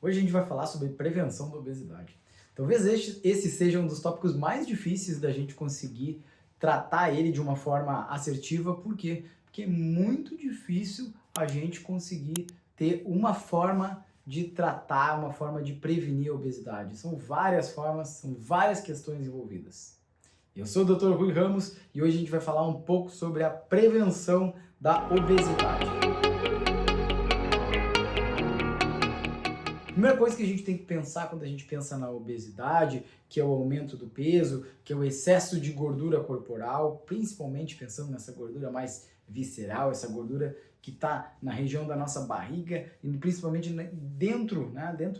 Hoje a gente vai falar sobre prevenção da obesidade. Talvez esse seja um dos tópicos mais difíceis da gente conseguir tratar ele de uma forma assertiva. Por quê? Porque é muito difícil a gente conseguir ter uma forma de tratar, uma forma de prevenir a obesidade. São várias formas, são várias questões envolvidas. Eu sou o Dr. Rui Ramos e hoje a gente vai falar um pouco sobre a prevenção da obesidade. Primeira coisa que a gente tem que pensar quando a gente pensa na obesidade, que é o aumento do peso, que é o excesso de gordura corporal, principalmente pensando nessa gordura mais visceral, essa gordura que está na região da nossa barriga e principalmente dentro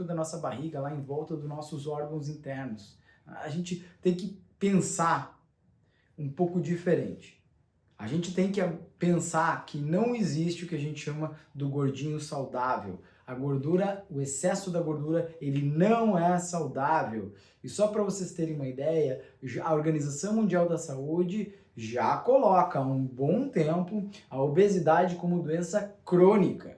da nossa barriga, lá em volta dos nossos órgãos internos. A gente tem que pensar um pouco diferente. A gente tem que pensar que não existe o que a gente chama do gordinho saudável. A gordura, o excesso da gordura, ele não é saudável. E só para vocês terem uma ideia, a Organização Mundial da Saúde já coloca há um bom tempo a obesidade como doença crônica.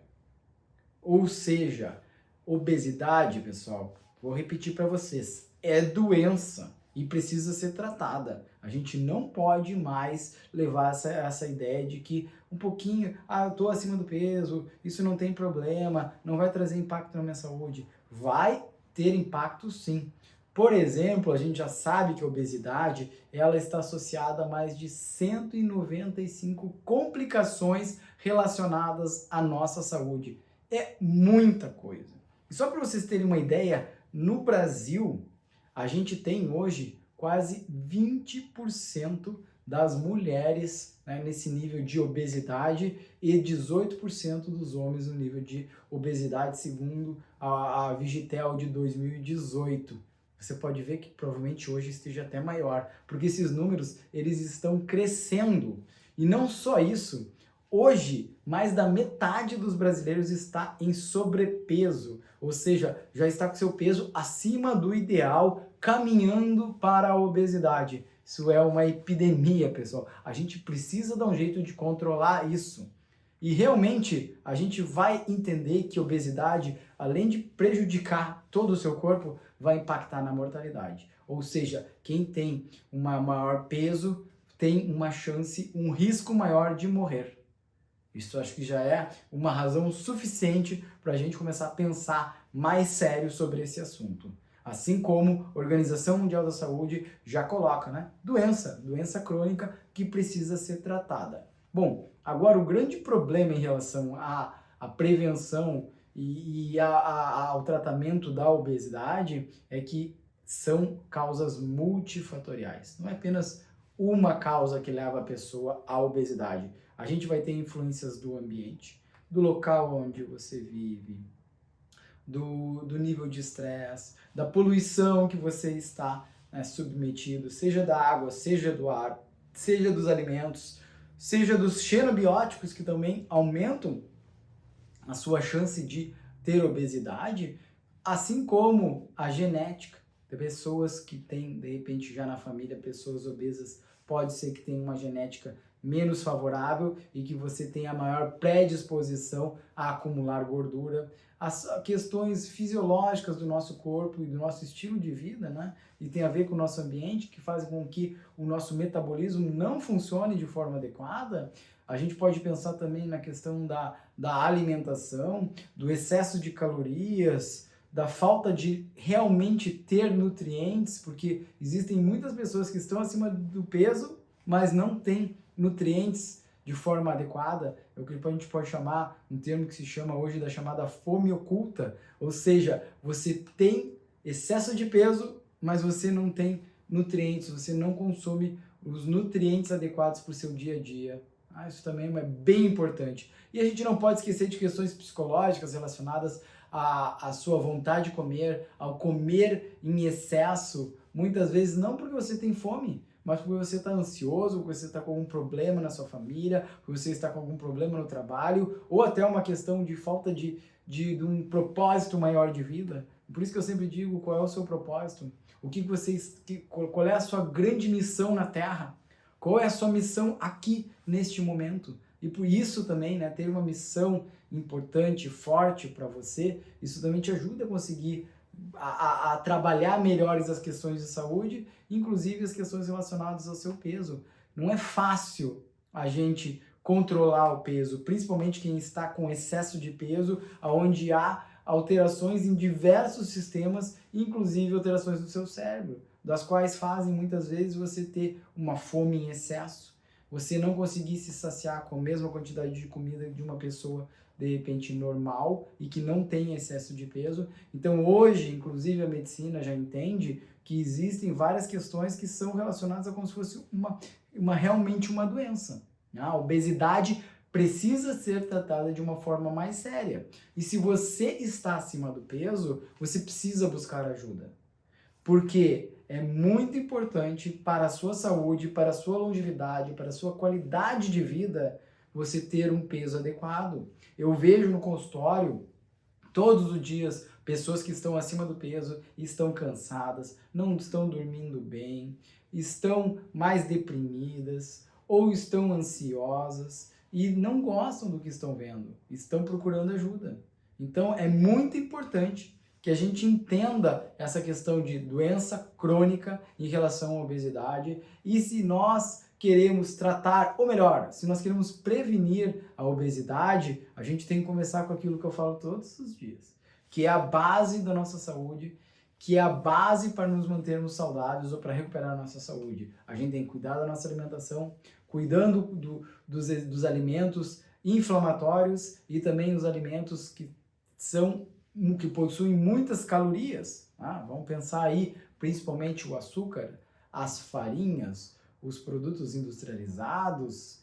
Ou seja, obesidade, pessoal, vou repetir para vocês, é doença e precisa ser tratada. A gente não pode mais levar essa ideia de que um pouquinho, eu estou acima do peso, isso não tem problema, não vai trazer impacto na minha saúde. Vai ter impacto sim. Por exemplo, a gente já sabe que a obesidade ela está associada a mais de 195 complicações relacionadas à nossa saúde. É muita coisa. E só para vocês terem uma ideia, no Brasil, a gente tem hoje quase 20% das mulheres nesse nível de obesidade e 18% dos homens no nível de obesidade, segundo a Vigitel de 2018. Você pode ver que provavelmente hoje esteja até maior, porque esses números eles estão crescendo. E não só isso, hoje mais da metade dos brasileiros está em sobrepeso, ou seja, já está com seu peso acima do ideal, caminhando para a obesidade. Isso é uma epidemia, pessoal. A gente precisa dar um jeito de controlar isso. E realmente a gente vai entender que a obesidade, além de prejudicar todo o seu corpo, vai impactar na mortalidade. Ou seja, quem tem um maior peso tem uma chance, um risco maior de morrer. Isso acho que já é uma razão suficiente para a gente começar a pensar mais sério sobre esse assunto. Assim como a Organização Mundial da Saúde já coloca, doença crônica que precisa ser tratada. Bom, agora o grande problema em relação à prevenção e ao tratamento da obesidade é que são causas multifatoriais. Não é apenas uma causa que leva a pessoa à obesidade. A gente vai ter influências do ambiente, do local onde você vive, do nível de estresse, da poluição que você está submetido, seja da água, seja do ar, seja dos alimentos, seja dos xenobióticos que também aumentam a sua chance de ter obesidade, assim como a genética. Tem pessoas que têm, de repente, já na família, pessoas obesas, pode ser que tenham uma genética menos favorável e que você tenha maior predisposição a acumular gordura. As questões fisiológicas do nosso corpo e do nosso estilo de vida, e tem a ver com o nosso ambiente, que fazem com que o nosso metabolismo não funcione de forma adequada. A gente pode pensar também na questão da alimentação, do excesso de calorias, da falta de realmente ter nutrientes, porque existem muitas pessoas que estão acima do peso, mas não têm nutrientes de forma adequada. É o que a gente pode chamar, um termo que se chama hoje da chamada fome oculta, ou seja, você tem excesso de peso, mas você não tem nutrientes, você não consome os nutrientes adequados para o seu dia a dia. Isso também é bem importante. E a gente não pode esquecer de questões psicológicas relacionadas à sua vontade de comer, ao comer em excesso, muitas vezes não porque você tem fome, mas porque você está ansioso, porque você está com algum problema na sua família, porque você está com algum problema no trabalho, ou até uma questão de falta de um propósito maior de vida. Por isso que eu sempre digo, qual é o seu propósito? Qual é a sua grande missão na Terra? Qual é a sua missão aqui, neste momento? E por isso também, ter uma missão importante, forte para você, isso também te ajuda a conseguir a trabalhar melhores as questões de saúde, inclusive as questões relacionadas ao seu peso. Não é fácil a gente controlar o peso, principalmente quem está com excesso de peso, onde há alterações em diversos sistemas, inclusive alterações do seu cérebro, das quais fazem muitas vezes você ter uma fome em excesso, você não conseguir se saciar com a mesma quantidade de comida de uma pessoa de repente normal e que não tem excesso de peso. Então hoje, inclusive, a medicina já entende que existem várias questões que são relacionadas a como se fosse realmente uma doença. A obesidade precisa ser tratada de uma forma mais séria. E se você está acima do peso, você precisa buscar ajuda. Porque é muito importante para a sua saúde, para a sua longevidade, para a sua qualidade de vida, você ter um peso adequado. Eu vejo no consultório, todos os dias, pessoas que estão acima do peso e estão cansadas, não estão dormindo bem, estão mais deprimidas ou estão ansiosas e não gostam do que estão vendo, estão procurando ajuda. Então é muito importante que a gente entenda essa questão de doença crônica em relação à obesidade e se nós queremos tratar, ou melhor, se nós queremos prevenir a obesidade, a gente tem que começar com aquilo que eu falo todos os dias, que é a base da nossa saúde, que é a base para nos mantermos saudáveis ou para recuperar a nossa saúde. A gente tem que cuidar da nossa alimentação, cuidando dos alimentos inflamatórios e também os alimentos que possuem muitas calorias. Vamos pensar aí, principalmente o açúcar, as farinhas, os produtos industrializados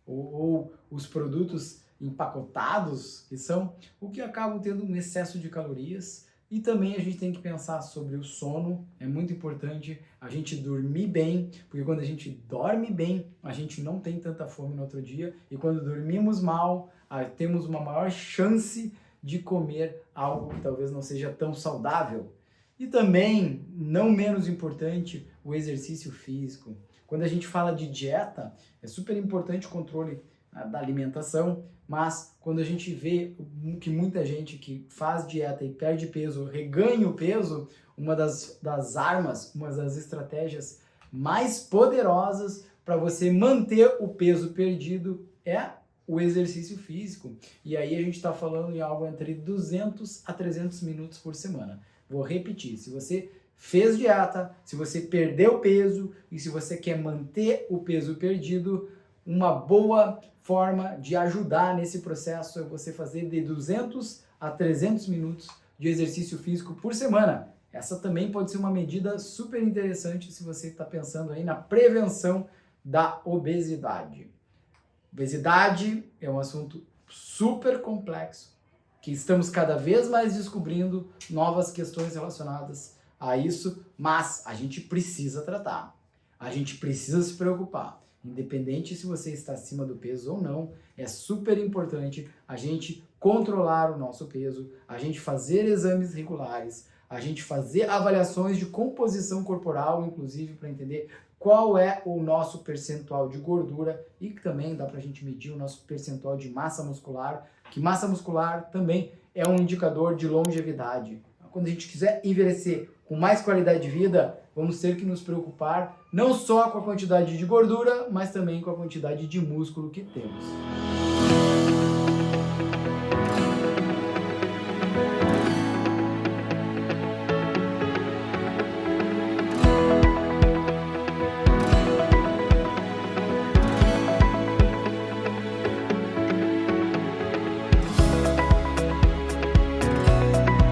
ou os produtos empacotados, que são o que acabam tendo um excesso de calorias. E também a gente tem que pensar sobre o sono. É muito importante a gente dormir bem, porque quando a gente dorme bem, a gente não tem tanta fome no outro dia, e quando dormimos mal, temos uma maior chance de comer algo que talvez não seja tão saudável. E também, não menos importante, o exercício físico. Quando a gente fala de dieta, é super importante o controle da alimentação, mas quando a gente vê que muita gente que faz dieta e perde peso, reganha o peso, uma das armas, uma das estratégias mais poderosas para você manter o peso perdido é o exercício físico. E aí a gente está falando em algo entre 200 a 300 minutos por semana. Vou repetir, se você fez dieta, se você perdeu peso e se você quer manter o peso perdido, uma boa forma de ajudar nesse processo é você fazer de 200 a 300 minutos de exercício físico por semana. Essa também pode ser uma medida super interessante se você está pensando aí na prevenção da obesidade. Obesidade é um assunto super complexo, que estamos cada vez mais descobrindo novas questões relacionadas a isso, mas a gente precisa tratar, a gente precisa se preocupar. Independente se você está acima do peso ou não, é super importante a gente controlar o nosso peso, a gente fazer exames regulares, a gente fazer avaliações de composição corporal, inclusive para entender qual é o nosso percentual de gordura e que também dá para a gente medir o nosso percentual de massa muscular, que massa muscular também é um indicador de longevidade. Quando a gente quiser envelhecer com mais qualidade de vida, vamos ter que nos preocupar não só com a quantidade de gordura, mas também com a quantidade de músculo que temos.